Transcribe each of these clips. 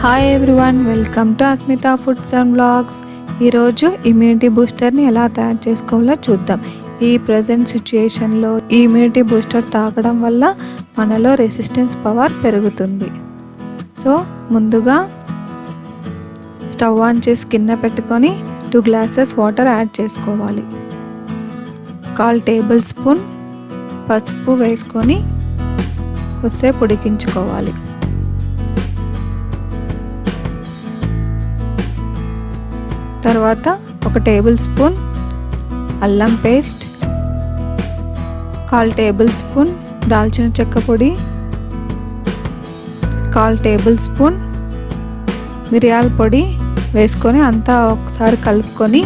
Hi everyone, welcome to Asmita foods and vlogs. ఈరోజు immunity బూస్టర్ని ఎలా తయారు చేసుకోవాలో చూద్దాం. ఈ ప్రజెంట్ సిచ్యుయేషన్లో ఈ ఇమ్యూనిటీ బూస్టర్ తాగడం వల్ల మనలో రెసిస్టెన్స్ పవర్ పెరుగుతుంది. సో ముందుగా స్టవ్ ఆన్ చేసి గిన్నె పెట్టుకొని 2 గ్లాసెస్ వాటర్ యాడ్ చేసుకోవాలి. 1/4 టేబుల్ స్పూన్ పసుపు వేసుకొని కొద్దిసేపు ఉడికించుకోవాలి. తర్వాత 1 టేబుల్ స్పూన్ అల్లం పేస్ట్, 1/4 టేబుల్ స్పూన్ దాల్చిన చెక్క పొడి, 1/4 టేబుల్ స్పూన్ మిరియాల పొడి వేసుకొని అంతా ఒకసారి కలుపుకొని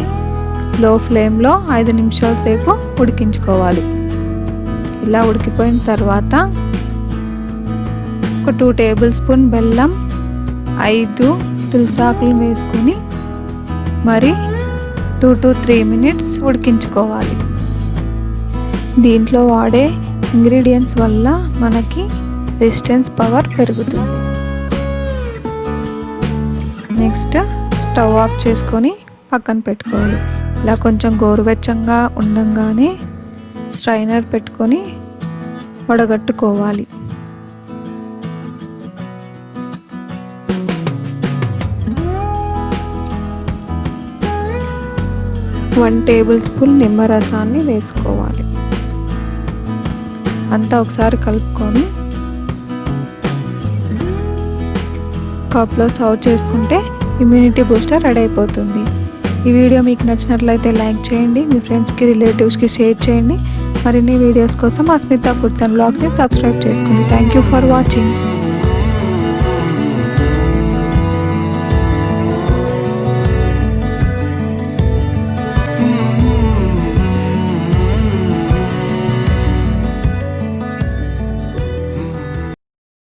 లో ఫ్లేమ్లో 5 నిమిషాల సేపు ఉడికించుకోవాలి. ఇలా ఉడికిపోయిన తర్వాత ఒక 2 టేబుల్ స్పూన్ బెల్లం, 5 తులసాకులు వేసుకొని మరి 2 to 3 మినిట్స్ ఉడికించుకోవాలి. దీంట్లో వాడే ఇంగ్రీడియంట్స్ వల్ల మనకి రెసిస్టెన్స్ పవర్ పెరుగుతుంది. నెక్స్ట్ స్టవ్ ఆఫ్ చేసుకొని పక్కన పెట్టుకోవాలి. ఇలా కొంచెం గోరువెచ్చంగా ఉండంగానే స్ట్రైనర్ పెట్టుకొని వడగట్టుకోవాలి. వన్ టేబుల్ స్పూన్ నిమ్మరసాన్ని వేసుకోవాలి. అంతా ఒకసారి కలుపుకొని కప్లో సర్వ్ చేసుకుంటే ఇమ్యూనిటీ బూస్టర్ రెడీ అయిపోతుంది. ఈ వీడియో మీకు నచ్చినట్లయితే లైక్ చేయండి, మీ ఫ్రెండ్స్కి రిలేటివ్స్కి షేర్ చేయండి. మరిన్ని వీడియోస్ కోసం అస్మితా ఫుడ్స్ అండ్ వ్లాగ్స్ని సబ్స్క్రైబ్ చేసుకోండి. Thank you for watching.